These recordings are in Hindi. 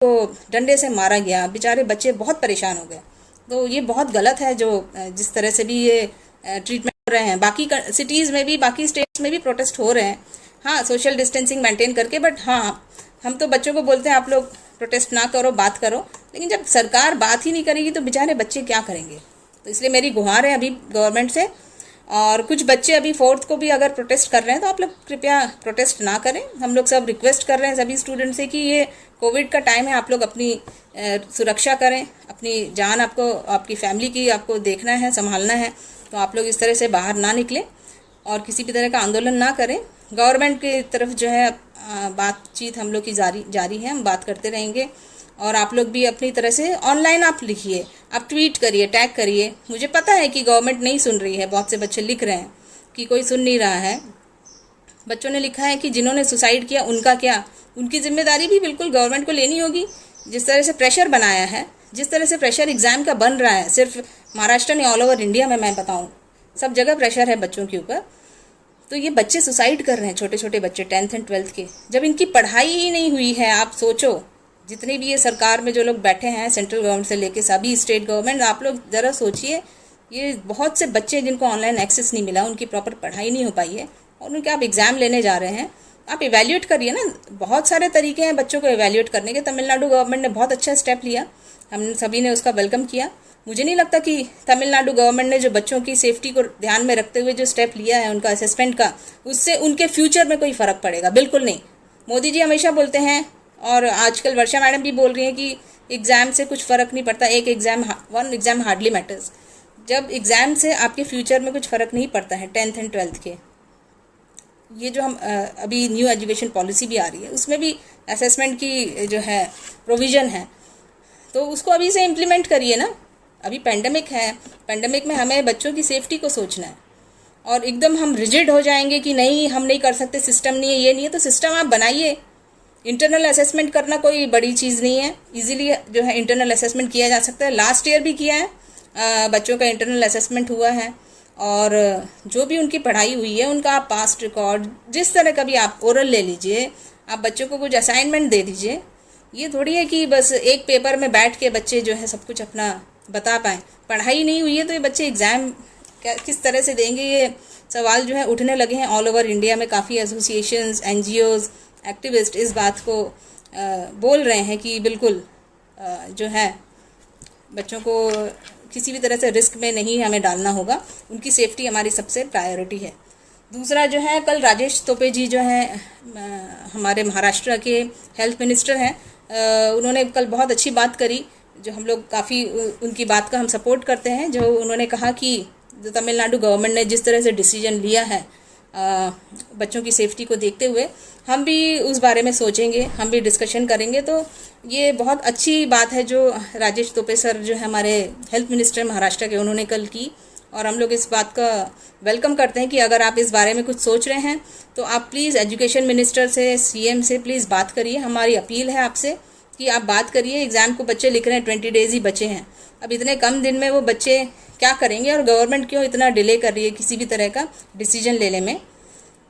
को डंडे से मारा गया, बेचारे बच्चे बहुत परेशान हो गए। तो ये बहुत गलत है जो जिस तरह से भी ये ट्रीटमेंट हो रहे हैं। बाकी सिटीज़ में भी, बाकी स्टेट्स में भी प्रोटेस्ट हो रहे हैं, हाँ, सोशल डिस्टेंसिंग मेंटेन करके। बट हाँ, हम तो बच्चों को बोलते हैं आप लोग प्रोटेस्ट ना करो, बात करो, लेकिन जब सरकार बात ही नहीं करेगी तो बेचारे बच्चे क्या करेंगे। तो इसलिए मेरी गुहार है अभी गवर्नमेंट से। और कुछ बच्चे अभी 4th को भी अगर प्रोटेस्ट कर रहे हैं तो आप लोग कृपया प्रोटेस्ट ना करें। हम लोग सब रिक्वेस्ट कर रहे हैं सभी स्टूडेंट से कि ये कोविड का टाइम है, आप लोग अपनी सुरक्षा करें, अपनी जान आपको, आपकी फैमिली की आपको देखना है, संभालना है। तो आप लोग इस तरह से बाहर ना निकलें और किसी भी तरह का आंदोलन ना करें। गवर्नमेंट की तरफ जो है बातचीत हम लोग की जारी है, हम बात करते रहेंगे। और आप लोग भी अपनी तरह से ऑनलाइन आप लिखिए, आप ट्वीट करिए, टैग करिए। मुझे पता है कि गवर्नमेंट नहीं सुन रही है, बहुत से बच्चे लिख रहे हैं कि कोई सुन नहीं रहा है। बच्चों ने लिखा है कि जिन्होंने सुसाइड किया उनका क्या, उनकी जिम्मेदारी भी बिल्कुल गवर्नमेंट को लेनी होगी। जिस तरह से प्रेशर बनाया है, जिस तरह से प्रेशर एग्ज़ाम का बन रहा है, सिर्फ महाराष्ट्र नहीं, ऑल ओवर इंडिया में मैं बताऊँ, सब जगह प्रेशर है बच्चों के ऊपर। तो ये बच्चे सुसाइड कर रहे हैं, छोटे छोटे बच्चे 10th एंड 12th के, जब इनकी पढ़ाई ही नहीं हुई है। आप सोचो, जितने भी ये सरकार में जो लोग बैठे हैं, सेंट्रल गवर्नमेंट से लेके सभी स्टेट गवर्नमेंट, आप लोग ज़रा सोचिए, ये बहुत से बच्चे जिनको ऑनलाइन एक्सेस नहीं मिला, उनकी प्रॉपर पढ़ाई नहीं हो पाई है, और उनके आप एग्ज़ाम लेने जा रहे हैं। आप इवैल्यूएट करिए ना, बहुत सारे तरीके हैं बच्चों को इवैल्यूएट करने के। तमिलनाडु गवर्नमेंट ने बहुत अच्छा स्टेप लिया, हम सभी ने उसका वेलकम किया। मुझे नहीं लगता कि तमिलनाडु गवर्नमेंट ने जो बच्चों की सेफ्टी को ध्यान में रखते हुए जो स्टेप लिया है उनका असेसमेंट का, उससे उनके फ्यूचर में कोई फ़र्क पड़ेगा, बिल्कुल नहीं। मोदी जी हमेशा बोलते हैं, और आजकल वर्षा मैडम भी बोल रही हैं कि एग्ज़ाम से कुछ फ़र्क नहीं पड़ता, वन एग्ज़ाम हार्डली मैटर्स। जब एग्ज़ाम से आपके फ्यूचर में कुछ फ़र्क नहीं पड़ता है 10th एंड 12th के, ये जो हम अभी न्यू एजुकेशन पॉलिसी भी आ रही है, उसमें भी असेसमेंट की जो है प्रोविज़न है, तो उसको अभी से इम्प्लीमेंट करिए ना। अभी पेंडेमिक है, पेंडेमिक में हमें बच्चों की सेफ्टी को सोचना है। और एकदम हम रिजिड हो जाएंगे कि नहीं हम नहीं कर सकते, सिस्टम नहीं है, ये नहीं है, तो सिस्टम आप बनाइए। इंटरनल असेसमेंट करना कोई बड़ी चीज़ नहीं है, इजीली जो है इंटरनल असेसमेंट किया जा सकता है। लास्ट ईयर भी किया है, बच्चों का इंटरनल असेसमेंट हुआ है, और जो भी उनकी पढ़ाई हुई है उनका आप पास्ट रिकॉर्ड, जिस तरह का भी आप ओरल ले लीजिए, आप बच्चों को कुछ असाइनमेंट दे दीजिए। ये थोड़ी है कि बस एक पेपर में बैठ के बच्चे जो है सब कुछ अपना बता पाएँ। पढ़ाई नहीं हुई है तो ये बच्चे एग्ज़ाम किस तरह से देंगे, ये सवाल जो है उठने लगे हैं ऑल ओवर इंडिया में। काफ़ी एसोसिएशंस, NGOs, एक्टिविस्ट इस बात को बोल रहे हैं कि बिल्कुल जो है बच्चों को किसी भी तरह से रिस्क में नहीं हमें डालना होगा, उनकी सेफ्टी हमारी सबसे प्रायोरिटी है। दूसरा जो है, कल राजेश टोपे जी जो हैं हमारे महाराष्ट्र के हेल्थ मिनिस्टर हैं, उन्होंने कल बहुत अच्छी बात करी, जो हम लोग काफ़ी उनकी बात का हम सपोर्ट करते हैं। जो उन्होंने कहा कि जो तमिलनाडु गवर्नमेंट ने जिस तरह से डिसीजन लिया है बच्चों की सेफ्टी को देखते हुए, हम भी उस बारे में सोचेंगे, हम भी डिस्कशन करेंगे। तो ये बहुत अच्छी बात है जो राजेश टोपे सर जो है हमारे हेल्थ मिनिस्टर महाराष्ट्र के, उन्होंने कल की, और हम लोग इस बात का वेलकम करते हैं कि अगर आप इस बारे में कुछ सोच रहे हैं तो आप प्लीज़ एजुकेशन मिनिस्टर से, CM से प्लीज़ बात करिए। हमारी अपील है आपसे कि आप बात करिए। एग्ज़ाम को बच्चे लिख रहे हैं, 20 डेज़ ही बचे हैं, अब इतने कम दिन में वो बच्चे क्या करेंगे, और गवर्नमेंट क्यों इतना डिले कर रही है किसी भी तरह का डिसीजन लेने में।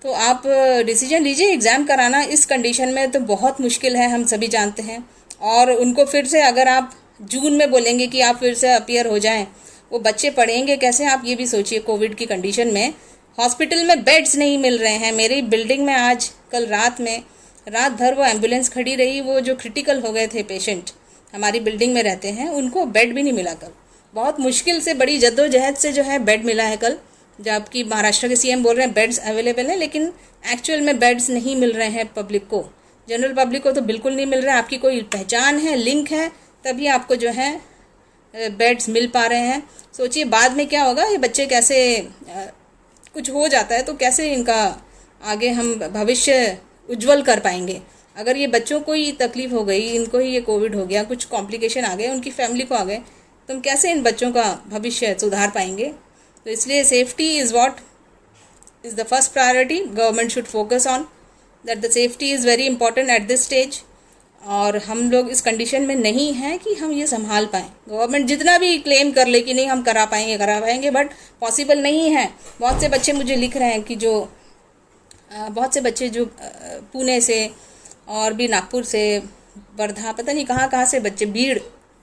तो आप डिसीजन लीजिए। एग्ज़ाम कराना इस कंडीशन में तो बहुत मुश्किल है, हम सभी जानते हैं। और उनको फिर से अगर आप जून में बोलेंगे कि आप फिर से अपीयर हो जाएं, वो बच्चे पढ़ेंगे कैसे, आप ये भी सोचिए। कोविड की कंडीशन में हॉस्पिटल में बेड्स नहीं मिल रहे हैं। मेरी बिल्डिंग में आज कल रात भर वो एम्बुलेंस खड़ी रही, वो जो क्रिटिकल हो गए थे पेशेंट, हमारी बिल्डिंग में रहते हैं, उनको बेड भी नहीं मिला कल। बहुत मुश्किल से, बड़ी जद्दोजहद से जो है बेड मिला है कल, जबकि महाराष्ट्र के CM बोल रहे हैं बेड्स अवेलेबल हैं, लेकिन एक्चुअल में बेड्स नहीं मिल रहे हैं पब्लिक को, जनरल पब्लिक को तो बिल्कुल नहीं मिल रहा है। आपकी कोई पहचान है, लिंक है, तभी आपको जो है बेड्स मिल पा रहे हैं। सोचिए बाद में क्या होगा, ये बच्चे कैसे कुछ हो जाता है तो कैसे इनका आगे हम भविष्य उज्जवल कर पाएंगे। अगर ये बच्चों को ही तकलीफ हो गई, इनको ही ये कोविड हो गया, कुछ कॉम्प्लिकेशन आ गए, उनकी फैमिली को आ गए, तो हम कैसे इन बच्चों का भविष्य सुधार पाएंगे। तो इसलिए safety is what is the first priority government should focus on, that the safety is very important at this stage. और हम लोग इस कंडीशन में नहीं हैं कि हम ये संभाल पाएँ। गवर्नमेंट जितना भी क्लेम कर ले कि नहीं हम करा पाएंगे, बट पॉसिबल नहीं है। बहुत से बच्चे मुझे लिख रहे हैं कि बहुत से बच्चे जो पुणे से और भी नागपुर से, वर्धा, पता नहीं कहाँ कहाँ से बच्चे, भीड़,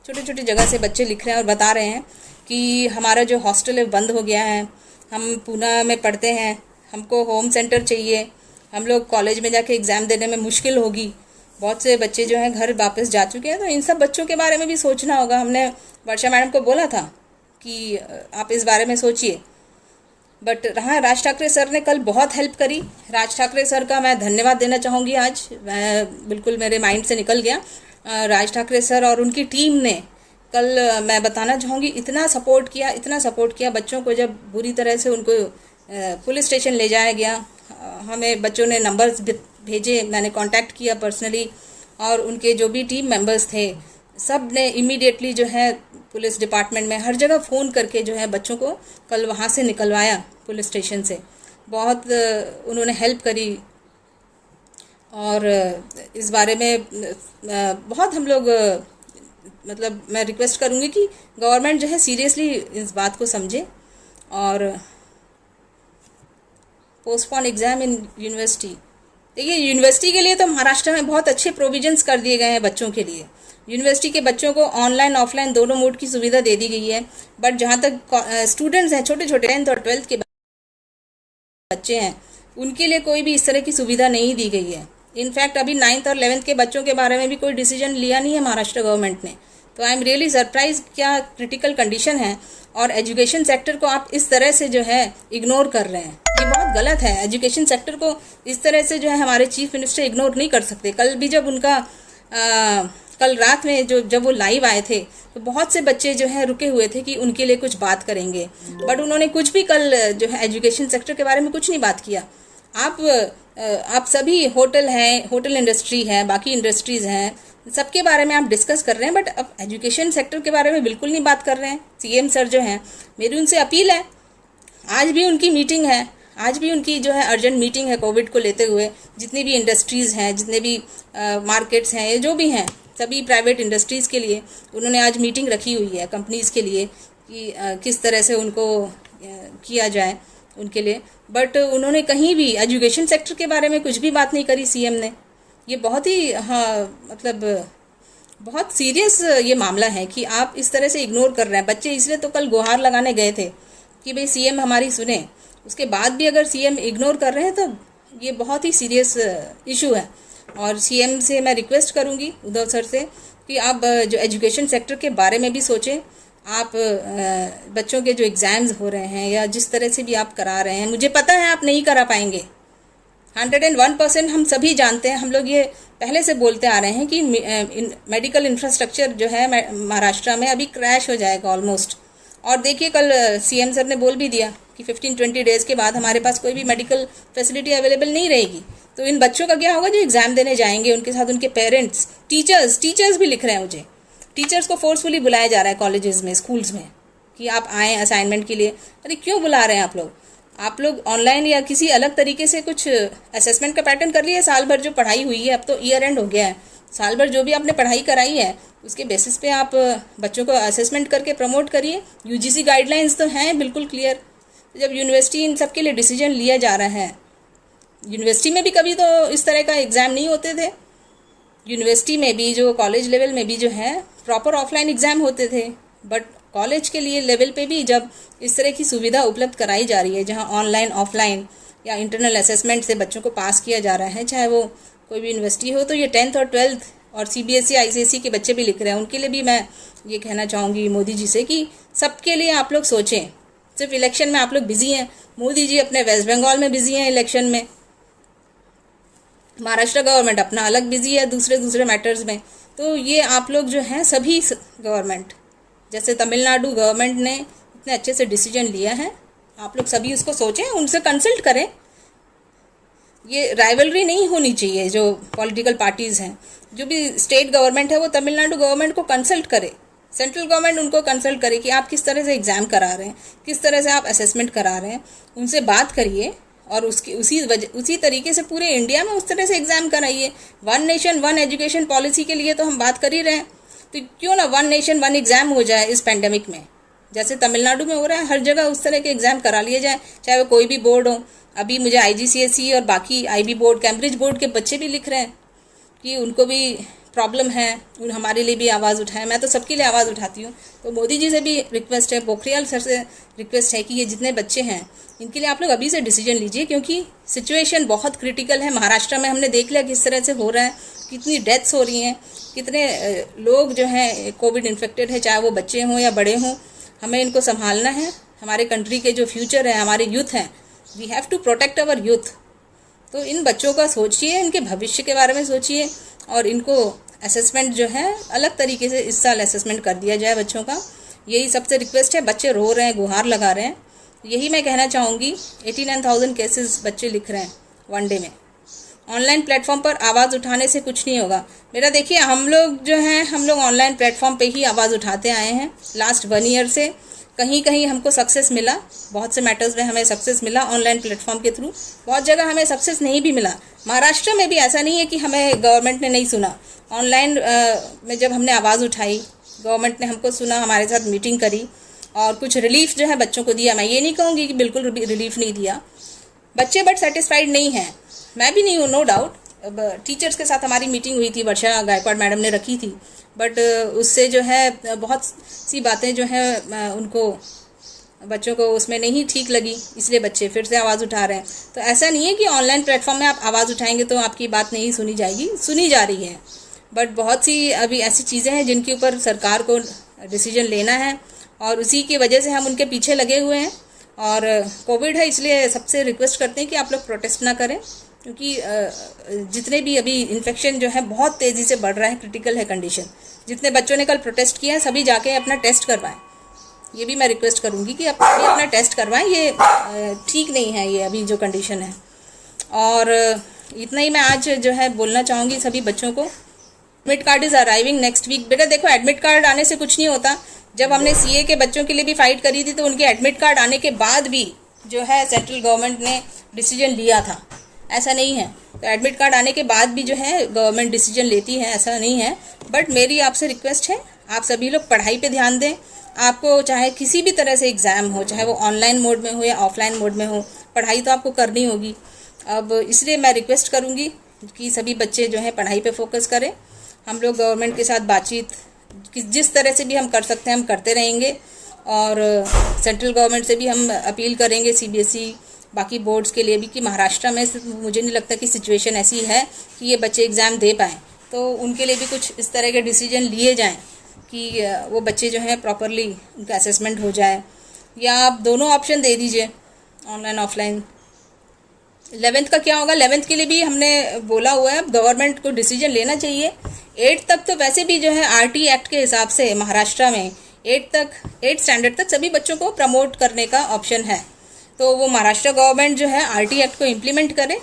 छोटे छोटे जगह से बच्चे लिख रहे हैं और बता रहे हैं कि हमारा जो हॉस्टल है बंद हो गया है, हम पूना में पढ़ते हैं, हमको होम सेंटर चाहिए, हम लोग कॉलेज में जाके एग्ज़ाम देने में मुश्किल होगी। बहुत से बच्चे जो हैं घर वापस जा चुके हैं। तो इन सब बच्चों के बारे में भी सोचना होगा। हमने वर्षा मैडम को बोला था कि आप इस बारे में सोचिए, बट हाँ, राज ठाकरे सर ने कल बहुत हेल्प करी। राज ठाकरे सर का मैं धन्यवाद देना चाहूँगी। आज मैं बिल्कुल मेरे माइंड से निकल गया। राज ठाकरे सर और उनकी टीम ने कल, मैं बताना चाहूँगी, इतना सपोर्ट किया बच्चों को। जब बुरी तरह से उनको पुलिस स्टेशन ले जाया गया, हमें बच्चों ने नंबर्स भेजे, मैंने कांटेक्ट किया पर्सनली, और उनके जो भी टीम मेंबर्स थे सब ने इमीडिएटली जो है पुलिस डिपार्टमेंट में हर जगह फ़ोन करके जो है बच्चों को कल वहाँ से निकलवाया पुलिस स्टेशन से। बहुत उन्होंने हेल्प करी। और इस बारे में बहुत हम लोग, मतलब मैं रिक्वेस्ट करूँगी कि गवर्नमेंट जो है सीरियसली इस बात को समझे और पोस्टपोन एग्ज़ाम इन यूनिवर्सिटी। देखिए, यूनिवर्सिटी के लिए तो महाराष्ट्र में बहुत अच्छे प्रोविजंस कर दिए गए हैं बच्चों के लिए। यूनिवर्सिटी के बच्चों को ऑनलाइन ऑफलाइन दोनों मोड की सुविधा दे दी गई है। बट जहाँ तक स्टूडेंट्स हैं, छोटे छोटे 10th और 12th के बच्चे हैं, उनके लिए कोई भी इस तरह की सुविधा नहीं दी गई है। इनफैक्ट अभी 9th और 11th के बच्चों के बारे में भी कोई डिसीजन लिया नहीं है महाराष्ट्र गवर्नमेंट ने। तो आई एम रियली सरप्राइज, क्या क्रिटिकल कंडीशन है और एजुकेशन सेक्टर को आप इस तरह से जो है इग्नोर कर रहे हैं। ये बहुत गलत है। एजुकेशन सेक्टर को इस तरह से जो है हमारे चीफ मिनिस्टर इग्नोर नहीं कर सकते। कल भी जब उनका कल रात में जब वो लाइव आए थे तो बहुत से बच्चे जो है रुके हुए थे कि उनके लिए कुछ बात करेंगे, बट उन्होंने कुछ भी कल जो है एजुकेशन सेक्टर के बारे में कुछ नहीं बात किया। आप सभी होटल हैं, होटल इंडस्ट्री है, बाकी इंडस्ट्रीज़ हैं, सबके बारे में आप डिस्कस कर रहे हैं, बट अब एजुकेशन सेक्टर के बारे में बिल्कुल नहीं बात कर रहे हैं। सीएम सर जो हैं, मेरी उनसे अपील है, आज भी उनकी मीटिंग है, आज भी उनकी जो है अर्जेंट मीटिंग है कोविड को लेते हुए। जितनी भी इंडस्ट्रीज़ हैं, जितने भी मार्केट्स हैं, ये जो भी हैं, सभी प्राइवेट इंडस्ट्रीज़ के लिए उन्होंने आज मीटिंग रखी हुई है, कंपनीज़ के लिए, कि किस तरह से उनको किया जाए उनके लिए। बट उन्होंने कहीं भी एजुकेशन सेक्टर के बारे में कुछ भी बात नहीं करी सीएम ने। ये बहुत ही, हाँ, मतलब बहुत सीरियस ये मामला है कि आप इस तरह से इग्नोर कर रहे हैं। बच्चे इसलिए तो कल गुहार लगाने गए थे कि भाई सीएम हमारी सुने, उसके बाद भी अगर सीएम इग्नोर कर रहे हैं तो ये बहुत ही सीरियस इशू है। और सीएम से मैं रिक्वेस्ट करूंगी, उद्धव सर से, कि आप जो एजुकेशन सेक्टर के बारे में भी सोचें। आप बच्चों के जो एग्ज़ाम्स हो रहे हैं या जिस तरह से भी आप करा रहे हैं, मुझे पता है आप नहीं करा पाएंगे, 101% हम सभी जानते हैं। हम लोग ये पहले से बोलते आ रहे हैं कि मेडिकल इंफ्रास्ट्रक्चर जो है महाराष्ट्र में अभी क्रैश हो जाएगा ऑलमोस्ट। और देखिए, कल सीएम सर ने बोल भी दिया कि 15-20 डेज़ के बाद हमारे पास कोई भी मेडिकल फैसिलिटी अवेलेबल नहीं रहेगी। तो इन बच्चों का क्या होगा जो एग्ज़ाम देने जाएंगे, उनके साथ उनके पेरेंट्स, टीचर्स भी लिख रहे हैं। मुझे टीचर्स को फोर्सफुली बुलाया जा रहा है कॉलेजेस में, स्कूल्स में, कि आप आएँ असाइनमेंट के लिए। अरे क्यों बुला रहे हैं आप लोग ऑनलाइन या किसी अलग तरीके से कुछ असेसमेंट का पैटर्न कर लिए। साल भर जो पढ़ाई हुई है, अब तो ईयर एंड हो गया है, साल भर जो भी आपने पढ़ाई कराई है उसके बेसिस पे आप बच्चों को असेसमेंट करके प्रमोट करिए। यूजीसी गाइडलाइंस तो हैं बिल्कुल क्लियर। तो जब यूनिवर्सिटी इन सब के लिए डिसीजन लिया जा रहा है, यूनिवर्सिटी में भी कभी तो इस तरह का एग्ज़ाम नहीं होते थे। यूनिवर्सिटी में भी, जो कॉलेज लेवल में भी जो है, प्रॉपर ऑफलाइन एग्ज़ाम होते थे। बट कॉलेज के लिए लेवल पे भी जब इस तरह की सुविधा उपलब्ध कराई जा रही है, जहां ऑनलाइन ऑफलाइन या इंटरनल असेसमेंट से बच्चों को पास किया जा रहा है, चाहे वो कोई भी यूनिवर्सिटी हो, तो ये 10th और 12th और सीबीएसई आईसीएसई के बच्चे भी लिख रहे हैं, उनके लिए भी मैं ये कहना चाहूँगी मोदी जी से कि सबके लिए आप लोग सोचें। सिर्फ इलेक्शन में आप लोग बिजी हैं, मोदी जी अपने वेस्ट बंगाल में बिजी हैं इलेक्शन में, महाराष्ट्र गवर्नमेंट अपना अलग बिजी है दूसरे मैटर्स में। तो ये आप लोग जो हैं, सभी गवर्नमेंट, जैसे तमिलनाडु गवर्नमेंट ने इतने अच्छे से डिसीजन लिया है, आप लोग सभी उसको सोचें, उनसे कंसल्ट करें। ये राइवलरी नहीं होनी चाहिए। जो पॉलिटिकल पार्टीज़ हैं, जो भी स्टेट गवर्नमेंट है, वो तमिलनाडु गवर्नमेंट को कंसल्ट करे, सेंट्रल गवर्नमेंट उनको कंसल्ट करे कि आप किस तरह से एग्ज़ाम करा रहे हैं, किस तरह से आप असेसमेंट करा रहे हैं, उनसे बात करिए और उसी तरीके से पूरे इंडिया में उस तरह से एग्ज़ाम कराइए। 1 नेशन 1 एजुकेशन पॉलिसी के लिए तो हम बात कर ही रहे हैं, तो क्यों ना 1 नेशन 1 एग्ज़ाम हो जाए इस पेंडेमिक में, जैसे तमिलनाडु में हो रहा है। हर जगह उस तरह के एग्ज़ाम करा लिए जाए, चाहे वो कोई भी बोर्ड हो। अभी मुझे IGCSE और बाकी IB बोर्ड, कैम्ब्रिज बोर्ड के बच्चे भी लिख रहे हैं कि उनको भी प्रॉब्लम है उन हमारे लिए भी आवाज़ उठाएं। मैं तो सबके लिए आवाज़ उठाती हूँ। तो मोदी जी से भी रिक्वेस्ट है, पोखरियाल सर से रिक्वेस्ट है कि ये जितने बच्चे हैं इनके लिए आप लोग अभी से डिसीजन लीजिए, क्योंकि सिचुएशन बहुत क्रिटिकल है। महाराष्ट्र में हमने देख लिया किस तरह से हो रहा है, कितनी डेथ्स हो रही हैं, कितने लोग जो हैं कोविड इन्फेक्टेड है, चाहे वो बच्चे हों या बड़े हों। हमें इनको संभालना है। हमारे कंट्री के जो फ्यूचर है, हमारे यूथ हैं, we have to protect our youth. तो इन बच्चों का सोचिए, इनके भविष्य के बारे में सोचिए, और इनको असेसमेंट जो है अलग तरीके से इस साल असेसमेंट कर दिया जाए बच्चों का। यही सबसे रिक्वेस्ट है। बच्चे रो रहे हैं, गुहार लगा रहे हैं, यही मैं कहना चाहूँगी। 89,000 केसेस बच्चे लिख रहे हैं वन डे में। ऑनलाइन प्लेटफॉर्म पर आवाज़ उठाने से कुछ नहीं होगा। मेरा देखिए, हम लोग ऑनलाइन प्लेटफॉर्म पे ही आवाज़ उठाते आए हैं लास्ट 1 ईयर से। कहीं कहीं हमको सक्सेस मिला, बहुत से मैटर्स में हमें सक्सेस मिला ऑनलाइन प्लेटफॉर्म के थ्रू। बहुत जगह हमें सक्सेस नहीं भी मिला। महाराष्ट्र में भी ऐसा नहीं है कि हमें गवर्नमेंट ने नहीं सुना। ऑनलाइन में जब हमने आवाज़ उठाई, गवर्नमेंट ने हमको सुना, हमारे साथ मीटिंग करी और कुछ रिलीफ जो है बच्चों को दिया। मैं ये नहीं कहूँगी कि बिल्कुल रिलीफ नहीं दिया। बच्चे बट सेटिस्फाइड नहीं हैं, मैं भी नहीं हूँ, नो डाउट। टीचर्स के साथ हमारी मीटिंग हुई थी, वर्षा गायकवाड़ मैडम ने रखी थी, बट उससे जो है बहुत सी बातें जो हैं उनको, बच्चों को उसमें नहीं ठीक लगी, इसलिए बच्चे फिर से आवाज़ उठा रहे हैं। तो ऐसा नहीं है कि ऑनलाइन प्लेटफॉर्म में आप आवाज़ उठाएंगे तो आपकी बात नहीं सुनी जाएगी, सुनी जा रही है। बट बहुत सी अभी ऐसी चीज़ें हैं जिनके ऊपर सरकार को डिसीजन लेना है, और उसी की वजह से हम उनके पीछे लगे हुए हैं। और कोविड है, इसलिए सबसे रिक्वेस्ट करते हैं कि आप लोग प्रोटेस्ट ना करें, क्योंकि जितने भी अभी इन्फेक्शन जो है बहुत तेज़ी से बढ़ रहा है, क्रिटिकल है कंडीशन। जितने बच्चों ने कल प्रोटेस्ट किया है सभी जाके अपना टेस्ट करवाएं। ये भी मैं रिक्वेस्ट करूंगी कि आप अपना टेस्ट करवाएं। ये ठीक नहीं है ये अभी जो कंडीशन है। और इतना ही मैं आज जो है बोलना चाहूँगी सभी बच्चों को। Admit card is arriving next week. बेटा देखो, एडमिट कार्ड आने से कुछ नहीं होता। जब हमने सीए के बच्चों के लिए भी फाइट करी थी तो उनके एडमिट कार्ड आने के बाद भी जो है सेंट्रल गवर्नमेंट ने डिसीजन लिया था, ऐसा नहीं है। तो एडमिट कार्ड आने के बाद भी जो है गवर्नमेंट डिसीजन लेती है, ऐसा नहीं है। बट मेरी आपसे रिक्वेस्ट है, आप सभी लोग पढ़ाई पे ध्यान दें। आपको चाहे किसी भी तरह से एग्ज़ाम हो, चाहे वो ऑनलाइन मोड में हो या ऑफलाइन मोड में हो, पढ़ाई तो आपको करनी होगी। अब इसलिए मैं रिक्वेस्ट करूँगी कि सभी बच्चे जो है पढ़ाई पे फोकस करें। हम लोग गवर्नमेंट के साथ बातचीत जिस तरह से भी हम कर सकते हैं हम करते रहेंगे, और सेंट्रल गवर्नमेंट से भी हम अपील करेंगे, सीबीएसई बाकी बोर्ड्स के लिए भी, कि महाराष्ट्र में मुझे नहीं लगता कि सिचुएशन ऐसी है कि ये बच्चे एग्ज़ाम दे पाएँ। तो उनके लिए भी कुछ इस तरह के डिसीजन लिए जाएँ कि वो बच्चे जो हैं प्रॉपरली उनका असेसमेंट हो जाए, या आप दोनों ऑप्शन दे दीजिए, ऑनलाइन ऑफलाइन। 11th का क्या होगा? 11th के लिए भी हमने बोला हुआ है, अब गवर्नमेंट को डिसीजन लेना चाहिए। 8th तक तो वैसे भी जो है आरटी एक्ट के हिसाब से महाराष्ट्र में 8 स्टैंडर्ड तक सभी बच्चों को प्रमोट करने का ऑप्शन है। तो वो महाराष्ट्र गवर्नमेंट जो है आरटी एक्ट को इम्प्लीमेंट करे,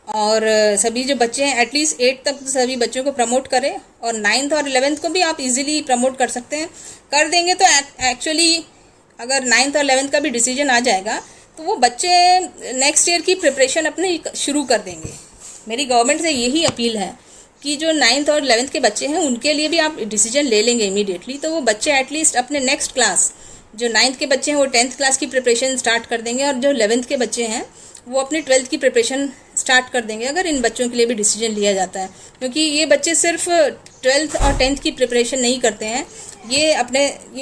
और सभी जो बच्चे हैं एटलीस्ट 8 तक सभी बच्चों को प्रमोट करें, और 9th और 11th को भी आप इजीली प्रमोट कर सकते हैं। कर देंगे तो एक्चुअली अगर 9th और 11th का भी डिसीजन आ जाएगा तो वो बच्चे नेक्स्ट ईयर की प्रिपरेशन अपनी शुरू कर देंगे। मेरी गवर्नमेंट से यही अपील है कि जो 9th और 11th के बच्चे हैं उनके लिए भी आप डिसीजन ले लेंगे इमीडिएटली, तो वो बच्चे एटलीस्ट अपने नेक्स्ट क्लास, जो 9th के बच्चे हैं वो 10th क्लास की प्रिपरेशन स्टार्ट कर देंगे, और जो 11th के बच्चे हैं वो अपनी 12th की प्रिपरेशन स्टार्ट कर देंगे, अगर इन बच्चों के लिए भी डिसीजन लिया जाता है। क्योंकि ये बच्चे सिर्फ 12th और 10th की प्रिपरेशन नहीं करते हैं, ये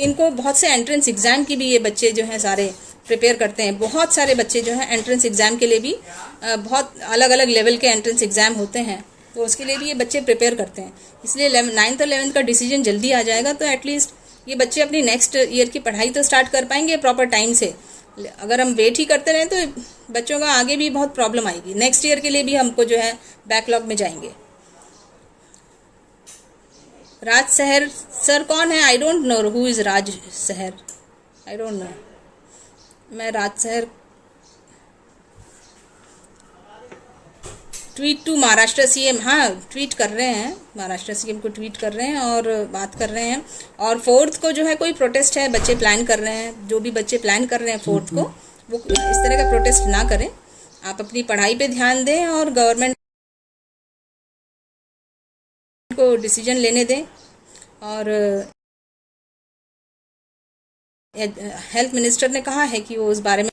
इनको बहुत से एंट्रेंस एग्ज़ाम की भी ये बच्चे जो हैं सारे प्रिपेयर करते हैं। बहुत सारे बच्चे जो हैं एंट्रेंस एग्ज़ाम के लिए भी बहुत अलग अलग लेवल के एंट्रेंस एग्ज़ाम होते हैं, तो उसके लिए भी ये बच्चे प्रिपेयर करते हैं। इसलिए 9th और 11th का डिसीजन जल्दी आ जाएगा तो एटलीस्ट ये बच्चे अपनी नेक्स्ट ईयर की पढ़ाई तो स्टार्ट कर पाएंगे प्रॉपर टाइम से। अगर हम वेट ही करते रहें तो बच्चों का आगे भी बहुत प्रॉब्लम आएगी। नेक्स्ट ईयर के लिए भी हमको जो है बैकलॉग में जाएंगे। राज सहर सर कौन है? I don't know who is Raj Sahar, I don't know. मैं Raj Sahar tweet to Maharashtra CM, हाँ ट्वीट कर रहे हैं, महाराष्ट्र सीएम को ट्वीट कर रहे हैं और बात कर रहे हैं। और 4th को जो है कोई प्रोटेस्ट है, बच्चे प्लान कर रहे हैं, जो भी बच्चे प्लान कर रहे हैं 4th को, वो इस तरह का प्रोटेस्ट ना करें। आप अपनी पढ़ाई पे ध्यान दें और गवर्नमेंट को डिसीजन लेने दें। और हेल्थ मिनिस्टर ने कहा है कि वो उस बारे में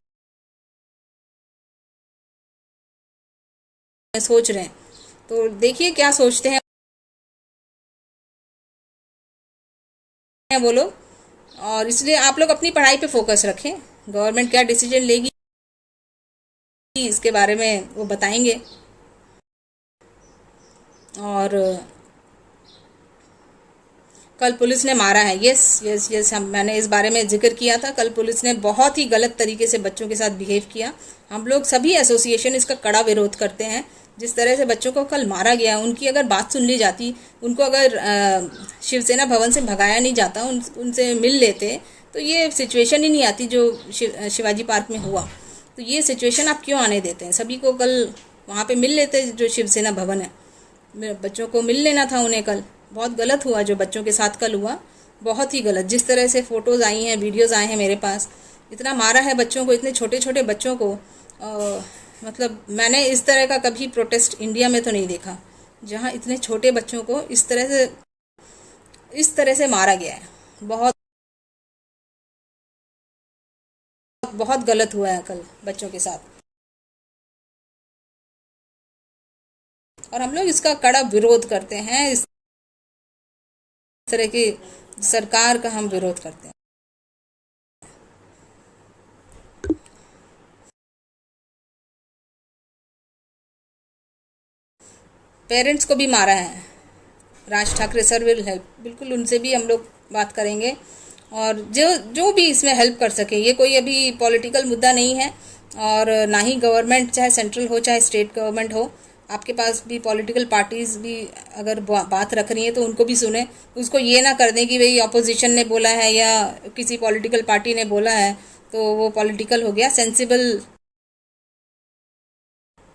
सोच रहे हैं, तो देखिए क्या सोचते हैं। हैं वो लोग, और इसलिए आप लोग अपनी पढ़ाई पे फोकस रखें। गवर्नमेंट क्या डिसीजन लेगी इसके बारे में वो बताएंगे। और कल पुलिस ने मारा है, यस यस यस, मैंने इस बारे में जिक्र किया था। कल पुलिस ने बहुत ही गलत तरीके से बच्चों के साथ बिहेव किया। हम लोग सभी एसोसिएशन इसका कड़ा विरोध करते हैं। जिस तरह से बच्चों को कल मारा गया, उनकी अगर बात सुन ली जाती, उनको अगर शिवसेना भवन से भगाया नहीं जाता, उनसे मिल लेते, तो ये सिचुएशन ही नहीं आती जो शिवाजी पार्क में हुआ। तो ये सिचुएशन आप क्यों आने देते हैं? सभी को कल वहाँ पे मिल लेते, जो शिवसेना भवन है, बच्चों को मिल लेना था उन्हें कल। बहुत गलत हुआ जो बच्चों के साथ कल हुआ, बहुत ही गलत। जिस तरह से फ़ोटोज़ आई हैं, वीडियोज़ आए हैं मेरे पास, इतना मारा है बच्चों को, इतने छोटे छोटे बच्चों को। मतलब मैंने इस तरह का कभी प्रोटेस्ट इंडिया में तो नहीं देखा, जहाँ इतने छोटे बच्चों को इस तरह से मारा गया है। बहुत बहुत गलत हुआ है कल बच्चों के साथ, और हम लोग इसका कड़ा विरोध करते हैं। इस तरह की सरकार का हम विरोध करते हैं। पेरेंट्स को भी मारा है। Raj Thackeray sir will help, बिल्कुल उनसे भी हम लोग बात करेंगे, और जो भी इसमें हेल्प कर सके। ये कोई अभी पॉलिटिकल मुद्दा नहीं है, और ना ही गवर्नमेंट, चाहे सेंट्रल हो चाहे स्टेट गवर्नमेंट हो, आपके पास भी पॉलिटिकल पार्टीज़ भी अगर बात रख रही हैं तो उनको भी सुने। उसको ये ना कर दें कि भाई अपोजिशन ने बोला है या किसी पॉलिटिकल पार्टी ने बोला है तो वो पॉलिटिकल हो गया। सेंसिबल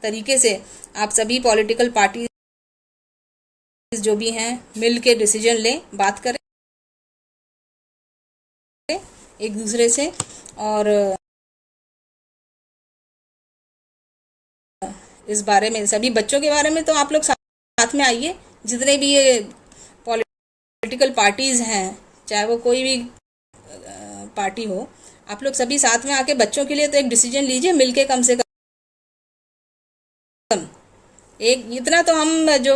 तरीके से आप सभी पॉलिटिकल पार्टी जो भी हैं मिल के डिसीजन लें, बात करें एक दूसरे से। और इस बारे में, सभी बच्चों के बारे में तो आप लोग साथ में आइए। जितने भी ये पॉलिटिकल पार्टीज़ हैं, चाहे वो कोई भी पार्टी हो, आप लोग सभी साथ में आके बच्चों के लिए तो एक डिसीजन लीजिए मिलके, कम से कम। एक इतना तो हम जो